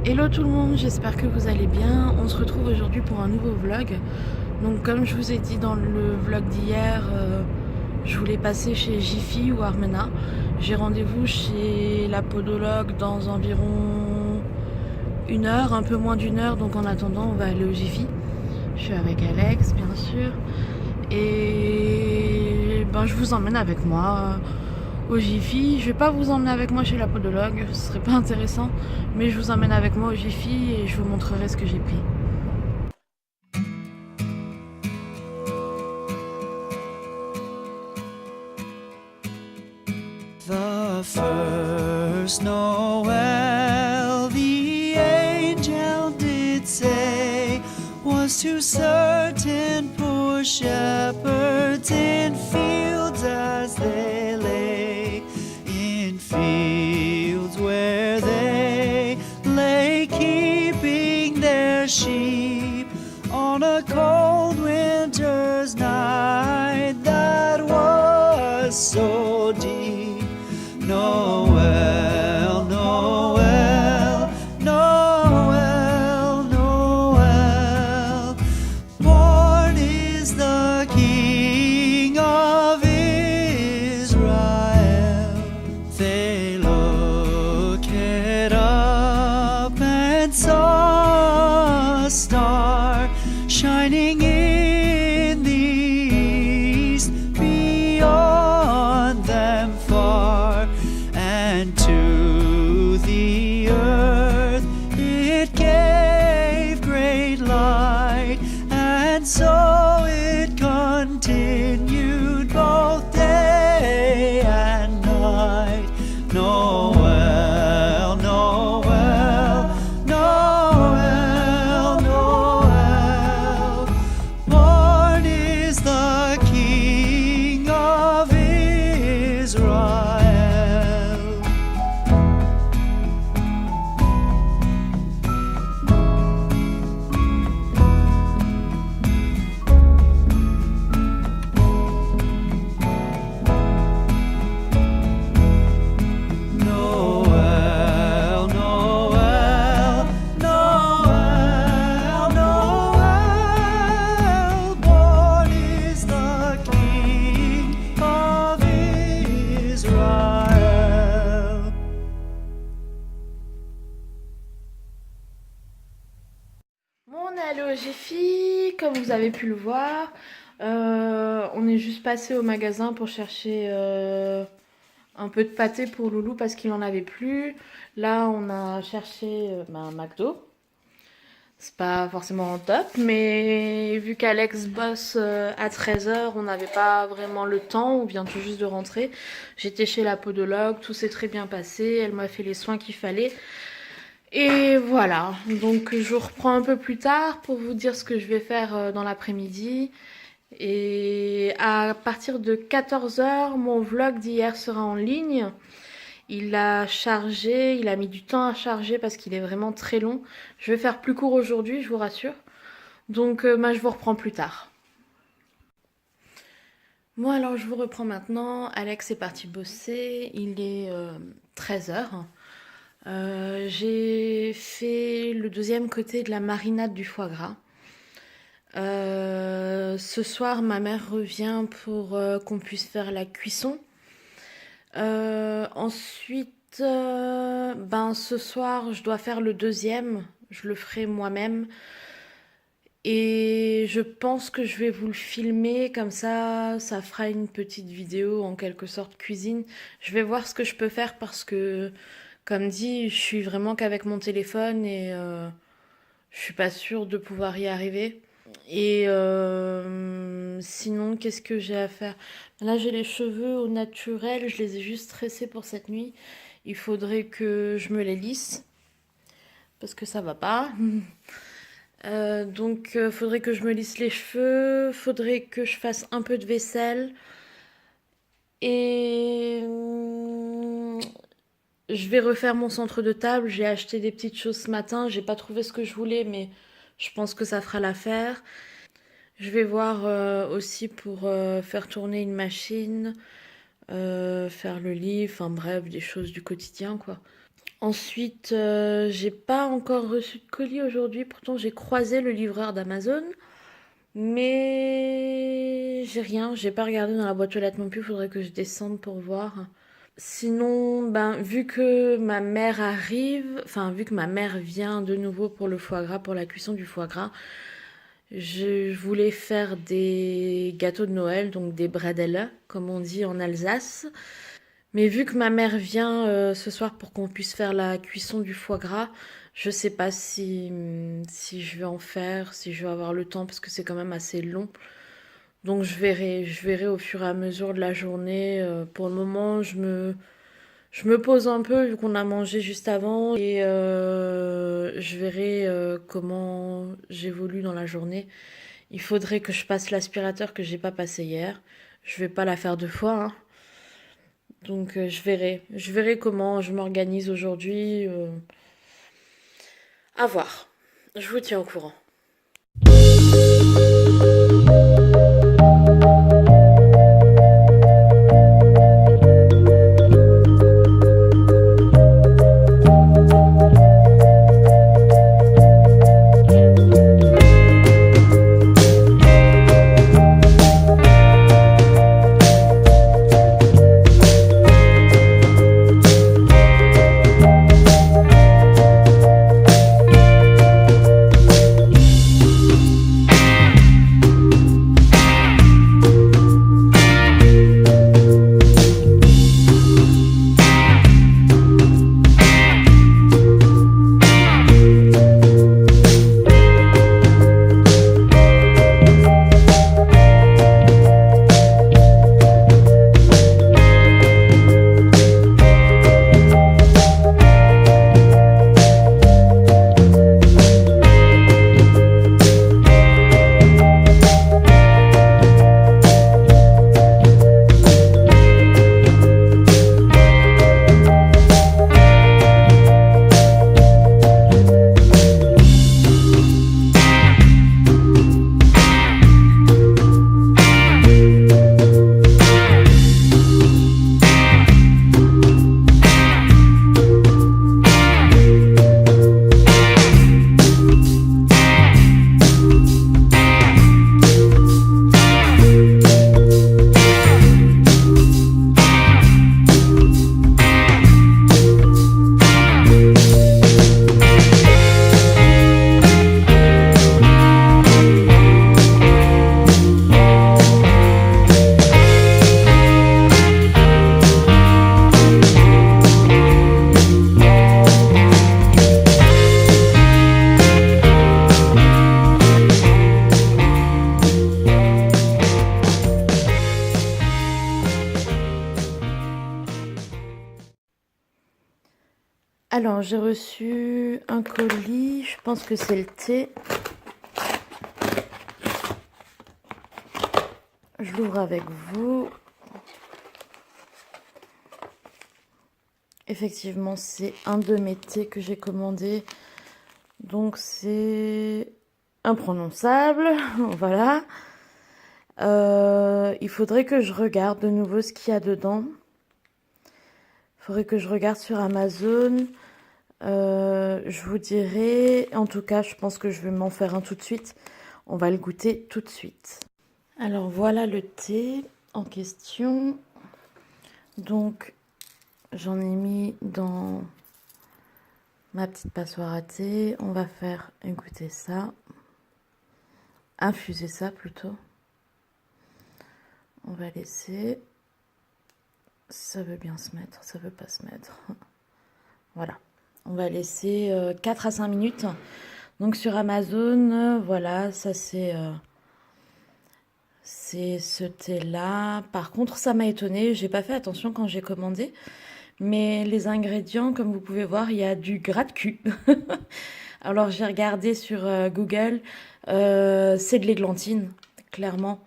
Hello tout le monde, j'espère que vous allez bien. On se retrouve aujourd'hui pour un nouveau vlog. Donc comme je vous ai dit dans le vlog d'hier, je voulais passer chez Jiffy ou Armena. J'ai rendez-vous chez la podologue dans environ 1 heure, un peu moins d'1 heure. Donc en attendant, on va aller au Jiffy. Je suis avec Alex, bien sûr. Et ben, je vous emmène avec moi au Jiffy. Je vais pas vous emmener avec moi chez la podologue, ce serait pas intéressant, mais je vous emmène avec moi au Jiffy et je vous montrerai ce que j'ai pris. The first Noel, the angel did say, was to certain poor shepherds in fields as they lay, in fields where they lay keeping their sheep on a cold winter's night that was so deep. Noel, Noel, Noel, Noel, born is the King of Israel. They looked up and saw a star shining in the east beyond them far. And to the earth it gave great light, and so it continued both day and night. Noel, Noel, Noel, Noel, born is the King of Israel. Noel, Noel, Noel, Noel, born is the King of Israel. Bon, on est allé au Jiffy, comme vous avez pu le voir. On est juste passé au magasin pour chercher un peu de pâté pour Loulou parce qu'il en avait plus. Là, on a cherché un McDo. C'est pas forcément top, mais vu qu'Alex bosse à 13 h, on n'avait pas vraiment le temps, on vient tout juste de rentrer. J'étais chez la podologue, tout s'est très bien passé, elle m'a fait les soins qu'il fallait. Et voilà, donc je vous reprends un peu plus tard pour vous dire ce que je vais faire dans l'après-midi. Et à partir de 14 h, mon vlog d'hier sera en ligne. Il a chargé, il a mis du temps à charger parce qu'il est vraiment très long. Je vais faire plus court aujourd'hui, je vous rassure. Donc je vous reprends plus tard. Bon alors je vous reprends maintenant. Alex est parti bosser, il est 13 h. J'ai fait le deuxième côté de la marinade du foie gras. Ce soir, ma mère revient pour qu'on puisse faire la cuisson. Ensuite, ce soir, je dois faire le deuxième. Je le ferai moi-même. Et je pense que je vais vous le filmer, comme ça fera une petite vidéo en quelque sorte cuisine. Je vais voir ce que je peux faire parce que, comme dit, je suis vraiment qu'avec mon téléphone et je suis pas sûre de pouvoir y arriver. Et sinon, qu'est-ce que j'ai à faire? Là, j'ai les cheveux au naturel, je les ai juste tressés pour cette nuit. Il faudrait que je me les lisse parce que ça va pas. Donc, faudrait que je me lisse les cheveux, faudrait que je fasse un peu de vaisselle. Et je vais refaire mon centre de table. J'ai acheté des petites choses ce matin. J'ai pas trouvé ce que je voulais, mais je pense que ça fera l'affaire. Je vais voir aussi pour faire tourner une machine, faire le lit, enfin bref, des choses du quotidien quoi. Ensuite, j'ai pas encore reçu de colis aujourd'hui. Pourtant, j'ai croisé le livreur d'Amazon. Mais j'ai rien. J'ai pas regardé dans la boîte aux lettres non plus. Faudrait que je descende pour voir. Sinon, ben, vu que ma mère arrive, enfin, vu que ma mère vient de nouveau pour le foie gras, pour la cuisson du foie gras, je voulais faire des gâteaux de Noël, donc des bredela, comme on dit en Alsace. Mais vu que ma mère vient ce soir pour qu'on puisse faire la cuisson du foie gras, je sais pas si je vais en faire, si je vais avoir le temps, parce que c'est quand même assez long. Donc je verrai au fur et à mesure de la journée. Pour le moment, je me pose un peu vu qu'on a mangé juste avant et je verrai comment j'évolue dans la journée. Il faudrait que je passe l'aspirateur que j'ai pas passé hier. Je vais pas la faire deux fois, hein. Donc je verrai comment je m'organise aujourd'hui. À voir. Je vous tiens au courant. Alors, j'ai reçu un colis, je pense que c'est le thé. Je l'ouvre avec vous. Effectivement, c'est un de mes thés que j'ai commandé. Donc, c'est imprononçable. Voilà. Il faudrait que je regarde de nouveau ce qu'il y a dedans. Il faudrait que je regarde sur Amazon. Je vous dirai. En tout cas, je pense que je vais m'en faire un tout de suite. On va le goûter tout de suite. Alors, voilà le thé en question. Donc, j'en ai mis dans ma petite passoire à thé. On va faire goûter ça. Infuser ça plutôt. On va laisser. Ça veut bien se mettre, ça veut pas se mettre. Voilà. On va laisser 4 à 5 minutes. Donc sur Amazon, voilà, ça c'est ce thé-là. Par contre, ça m'a étonnée. J'ai pas fait attention quand j'ai commandé. Mais les ingrédients, comme vous pouvez voir, il y a du gras de cul. Alors j'ai regardé sur Google. C'est de l'églantine, clairement.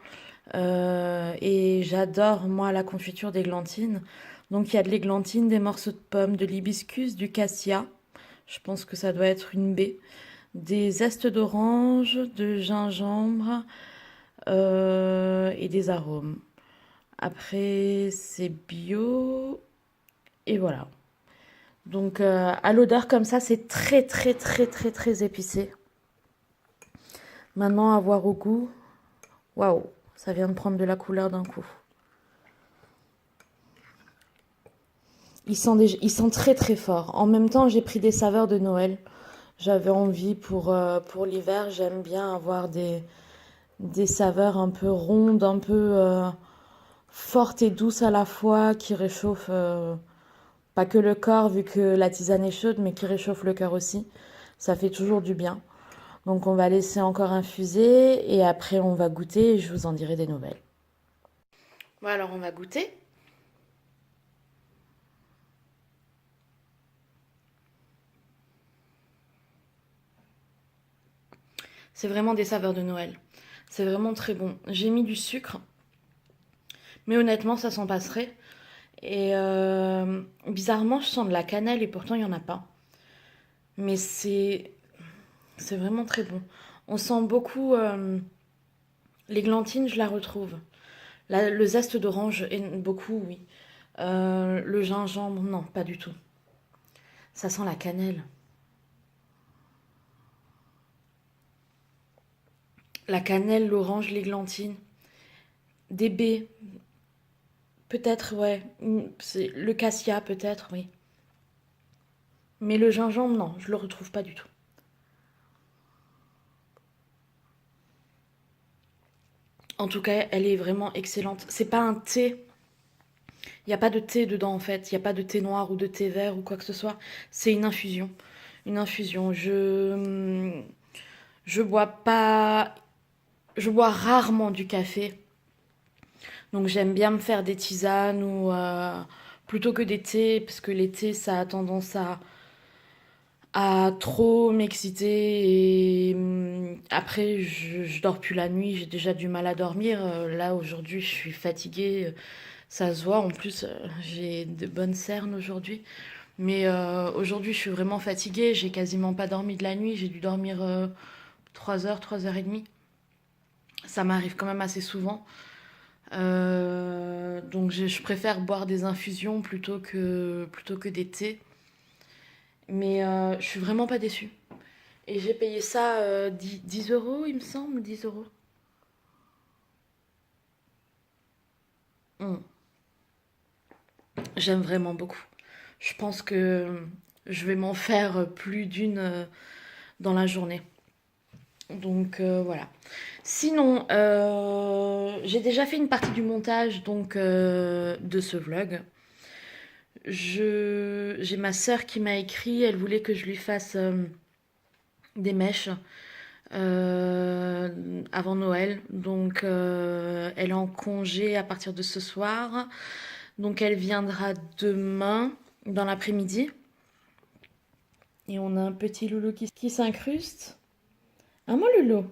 Et j'adore, moi, la confiture d'églantine. Donc, il y a de l'églantine, des morceaux de pommes, de l'hibiscus, du cassia. Je pense que ça doit être une baie. Des zestes d'orange, de gingembre et des arômes. Après, c'est bio. Et voilà. Donc à l'odeur comme ça, c'est très très très très très épicé. Maintenant, à voir au goût. Waouh, ça vient de prendre de la couleur d'un coup. Il sent très très fort. En même temps, j'ai pris des saveurs de Noël. J'avais envie pour l'hiver, j'aime bien avoir des saveurs un peu rondes, un peu fortes et douces à la fois, qui réchauffent pas que le corps vu que la tisane est chaude, mais qui réchauffe le cœur aussi. Ça fait toujours du bien. Donc on va laisser encore infuser et après on va goûter et je vous en dirai des nouvelles. Bon alors on va goûter. C'est vraiment des saveurs de Noël. C'est vraiment très bon. J'ai mis du sucre, mais honnêtement ça s'en passerait. Et bizarrement je sens de la cannelle et pourtant il n'y en a pas. Mais c'est vraiment très bon. On sent beaucoup l'églantine, je la retrouve. Le zeste d'orange, beaucoup, oui. Le gingembre, non, pas du tout. Ça sent la cannelle. La cannelle, l'orange, l'églantine. Des baies, peut-être, ouais. C'est le cassia, peut-être, oui. Mais le gingembre, non, je le retrouve pas du tout. En tout cas, elle est vraiment excellente. C'est pas un thé. Il n'y a pas de thé dedans en fait. Il n'y a pas de thé noir ou de thé vert ou quoi que ce soit. C'est une infusion. Une infusion. Je bois pas. Je bois rarement du café. Donc j'aime bien me faire des tisanes ou plutôt que des thés. Parce que les thés, ça a tendance à trop m'exciter. Et après, je dors plus la nuit. J'ai déjà du mal à dormir. Là, aujourd'hui, je suis fatiguée. Ça se voit, en plus, j'ai de bonnes cernes aujourd'hui. Mais aujourd'hui, je suis vraiment fatiguée. J'ai quasiment pas dormi de la nuit. J'ai dû dormir 3 heures, 3 heures et demie. Ça m'arrive quand même assez souvent. Donc je préfère boire des infusions plutôt que des thés. Mais je suis vraiment pas déçue. Et j'ai payé ça 10 euros, il me semble, 10 euros. Mm. J'aime vraiment beaucoup. Je pense que je vais m'en faire plus d'une dans la journée. Donc voilà. Sinon, j'ai déjà fait une partie du montage donc de ce vlog. J'ai ma sœur qui m'a écrit, elle voulait que je lui fasse des mèches avant Noël. Donc elle est en congé à partir de ce soir. Donc elle viendra demain dans l'après-midi. Et on a un petit loulou qui s'incruste. Ah mon loulou.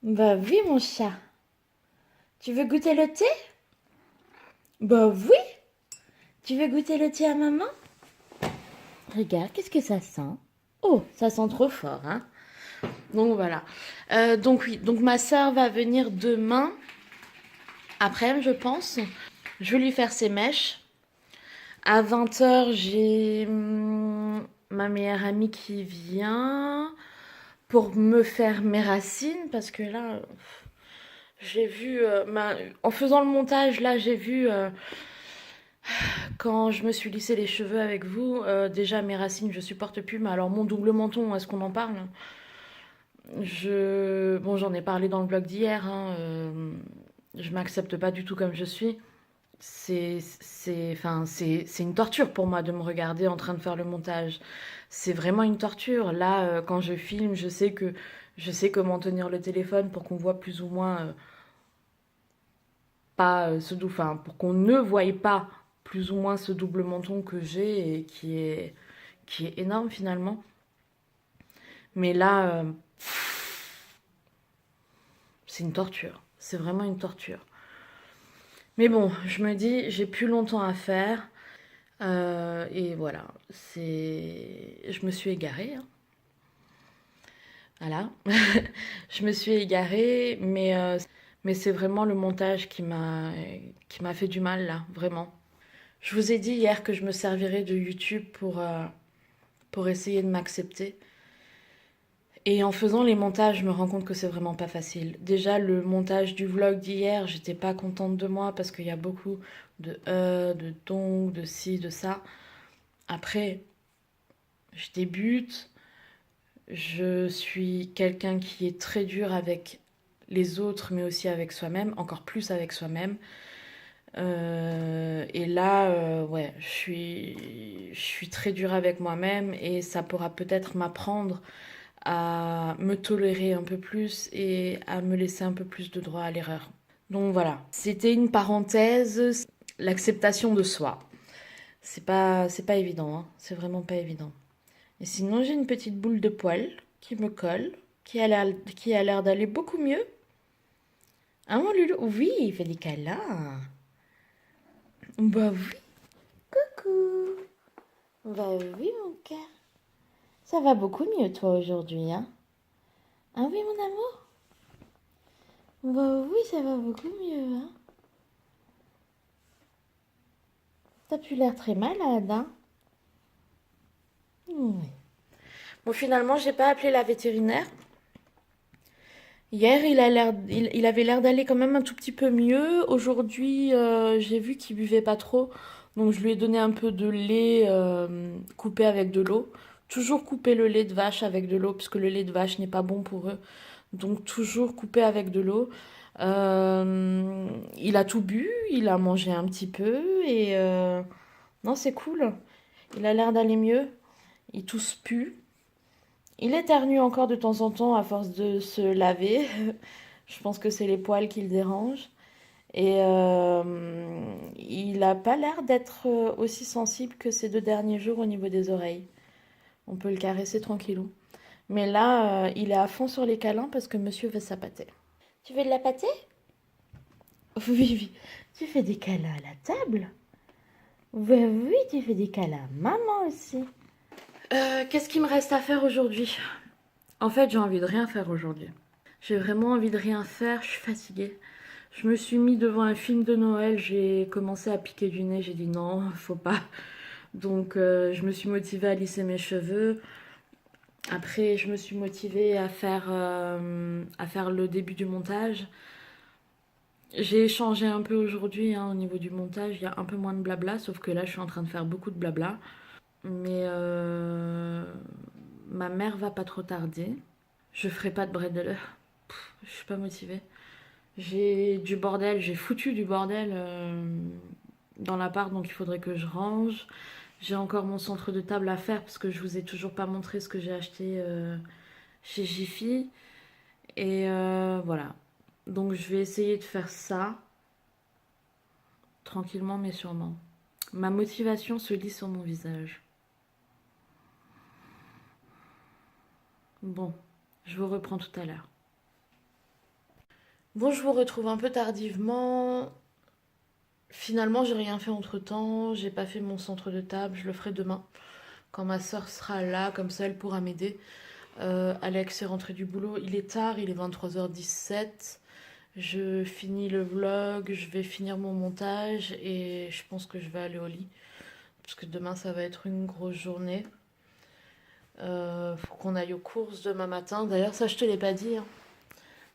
Bah oui mon chat. Tu veux goûter le thé? Bah oui. Tu veux goûter le thé à maman? Regarde, qu'est-ce que ça sent? Oh, ça sent trop fort, hein? Donc voilà. Donc oui, donc ma soeur va venir demain après, je pense. Je vais lui faire ses mèches. À 20 h, j'ai ma meilleure amie qui vient pour me faire mes racines parce que là, j'ai vu, en faisant le montage, là, j'ai vu quand je me suis lissé les cheveux avec vous, déjà mes racines, je supporte plus. Mais alors mon double menton, est-ce qu'on en parle? Bon, j'en ai parlé dans le blog d'hier. Hein, je m'accepte pas du tout comme je suis. Enfin, c'est une torture pour moi de me regarder en train de faire le montage. C'est vraiment une torture. Là, quand je filme, je sais comment tenir le téléphone pour qu'on voit plus ou moins pas enfin, pour qu'on ne voie pas plus ou moins ce double menton que j'ai et qui est énorme finalement. Mais là, c'est une torture. C'est vraiment une torture. Mais bon, je me dis, j'ai plus longtemps à faire. Et voilà, je me suis égarée. Hein. Voilà. Je me suis égarée, mais c'est vraiment le montage qui m'a fait du mal là, vraiment. Je vous ai dit hier que je me servirais de YouTube pour essayer de m'accepter. Et en faisant les montages, je me rends compte que c'est vraiment pas facile. Déjà, le montage du vlog d'hier, j'étais pas contente de moi parce qu'il y a beaucoup de donc, de ci, de ça. Après, je débute. Je suis quelqu'un qui est très dur avec les autres, mais aussi avec soi-même, encore plus avec soi-même. Et là, ouais, je suis très dure avec moi-même et ça pourra peut-être m'apprendre à me tolérer un peu plus et à me laisser un peu plus de droit à l'erreur. Donc voilà, c'était une parenthèse, l'acceptation de soi. C'est pas évident, hein. C'est vraiment pas évident. Et sinon, j'ai une petite boule de poil qui me colle, qui a l'air d'aller beaucoup mieux. Ah mon loulou, oui, il fait des câlins. Bah oui, coucou. Bah oui, mon cœur. Ça va beaucoup mieux, toi, aujourd'hui, hein? Ah oui, mon amour? Bah oui, ça va beaucoup mieux, hein? T'as plus l'air très malade, hein? Oui. Bon, finalement, j'ai pas appelé la vétérinaire. Hier, il avait l'air d'aller quand même un tout petit peu mieux. Aujourd'hui, j'ai vu qu'il buvait pas trop. Donc, je lui ai donné un peu de lait coupé avec de l'eau. Toujours couper le lait de vache avec de l'eau, puisque le lait de vache n'est pas bon pour eux. Donc, toujours couper avec de l'eau. Il a tout bu, il a mangé un petit peu. Et non, c'est cool. Il a l'air d'aller mieux. Il tousse plus. Il éternue encore de temps en temps à force de se laver. Je pense que c'est les poils qui le dérangent. Et il n'a pas l'air d'être aussi sensible que ces 2 derniers jours au niveau des oreilles. On peut le caresser tranquillou. Mais là, il est à fond sur les câlins parce que monsieur veut sa pâtée. Tu veux de la pâtée? Oui, oui. Tu fais des câlins à la table? Ben oui, tu fais des câlins à maman aussi. Qu'est-ce qu'il me reste à faire aujourd'hui? En fait, j'ai envie de rien faire aujourd'hui. J'ai vraiment envie de rien faire, je suis fatiguée. Je me suis mis devant un film de Noël, j'ai commencé à piquer du nez, j'ai dit non, faut pas. Donc je me suis motivée à lisser mes cheveux. Après, je me suis motivée à faire le début du montage. J'ai changé un peu aujourd'hui hein, au niveau du montage, il y a un peu moins de blabla, sauf que là je suis en train de faire beaucoup de blabla. Mais ma mère va pas trop tarder. Je ferai pas de bredel. Je suis pas motivée. J'ai du bordel, j'ai foutu du bordel dans l'appart, donc il faudrait que je range. J'ai encore mon centre de table à faire parce que je vous ai toujours pas montré ce que j'ai acheté chez Jiffy. Et voilà. Donc je vais essayer de faire ça tranquillement mais sûrement. Ma motivation se lit sur mon visage. Bon, je vous reprends tout à l'heure. Bon, je vous retrouve un peu tardivement. Finalement, j'ai rien fait entre-temps. J'ai pas fait mon centre de table. Je le ferai demain. Quand ma soeur sera là, comme ça, elle pourra m'aider. Alex est rentré du boulot. Il est tard, il est 23h17. Je finis le vlog, je vais finir mon montage et je pense que je vais aller au lit. Parce que demain, ça va être une grosse journée. Faut qu'on aille aux courses demain matin. D'ailleurs, ça, je te l'ai pas dit, hein.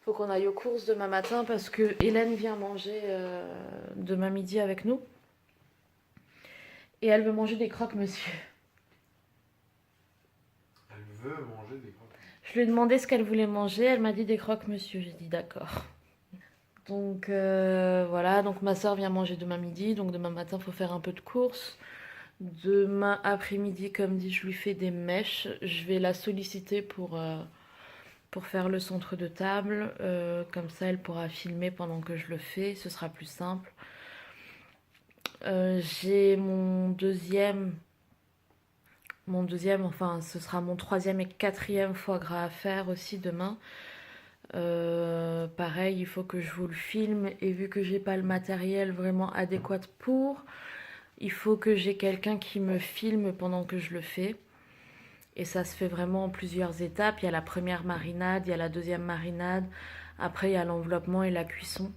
Faut qu'on aille aux courses demain matin parce que Hélène vient manger demain midi avec nous. Et elle veut manger des croque-monsieur. Elle veut manger des croquettes. Je lui ai demandé ce qu'elle voulait manger. Elle m'a dit des croque-monsieur. J'ai dit d'accord. Donc voilà, donc ma soeur vient manger demain midi. Donc demain matin, il faut faire un peu de courses. Demain après-midi, comme dit, je lui fais des mèches. Je vais la solliciter pour faire le centre de table. Comme ça, elle pourra filmer pendant que je le fais. Ce sera plus simple. J'ai enfin, ce sera mon 3e et 4e foie gras à faire aussi demain. Pareil, il faut que je vous le filme. Et vu que j'ai pas le matériel vraiment adéquat pour, il faut que j'ai quelqu'un qui me filme pendant que je le fais. Et ça se fait vraiment en plusieurs étapes. Il y a la première marinade, il y a la deuxième marinade. Après, il y a l'enveloppement et la cuisson.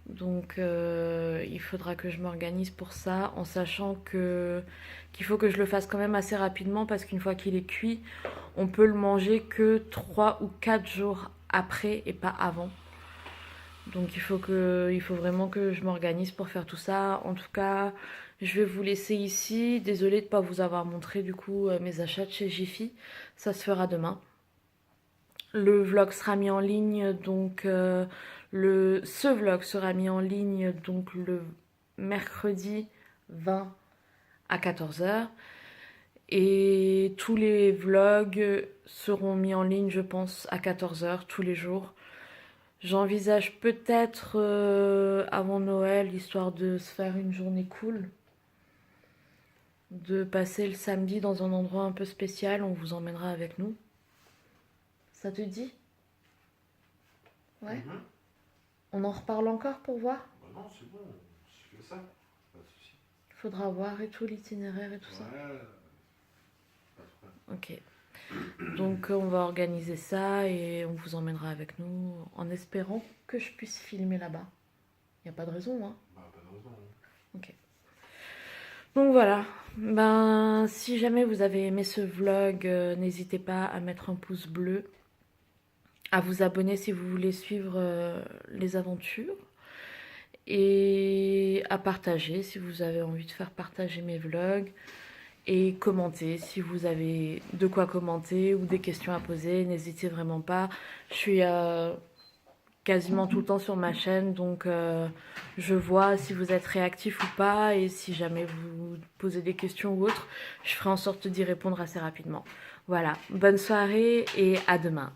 Donc il faudra que je m'organise pour ça, en sachant qu'il faut que je le fasse quand même assez rapidement parce qu'une fois qu'il est cuit, on peut le manger que 3 ou 4 jours après et pas avant. Donc il faut vraiment que je m'organise pour faire tout ça. En tout cas, je vais vous laisser ici. Désolée de ne pas vous avoir montré du coup mes achats de chez Jiffy. Ça se fera demain. Le vlog sera mis en ligne, donc ce vlog sera mis en ligne donc le mercredi 20 à 14h. Et tous les vlogs seront mis en ligne, je pense, à 14h tous les jours. J'envisage peut-être avant Noël, histoire de se faire une journée cool, de passer le samedi dans un endroit un peu spécial. On vous emmènera avec nous. Ça te dit? Ouais. Mhm. On en reparle encore pour voir? Bah non, c'est bon, je fais ça, pas de soucis. Il faudra voir et tout, l'itinéraire et tout ça. Ouais, pas de problème. Ok. Donc on va organiser ça et on vous emmènera avec nous en espérant que je puisse filmer là-bas. Il n'y a pas de raison, hein. Bah, pas de raison. Hein. Ok. Donc voilà. Ben, si jamais vous avez aimé ce vlog, n'hésitez pas à mettre un pouce bleu, à vous abonner si vous voulez suivre les aventures et à partager si vous avez envie de faire partager mes vlogs et commenter si vous avez de quoi commenter ou des questions à poser. N'hésitez vraiment pas. Je suis quasiment tout le temps sur ma chaîne, donc je vois si vous êtes réactif ou pas et si jamais vous posez des questions ou autre, je ferai en sorte d'y répondre assez rapidement. Voilà, bonne soirée et à demain.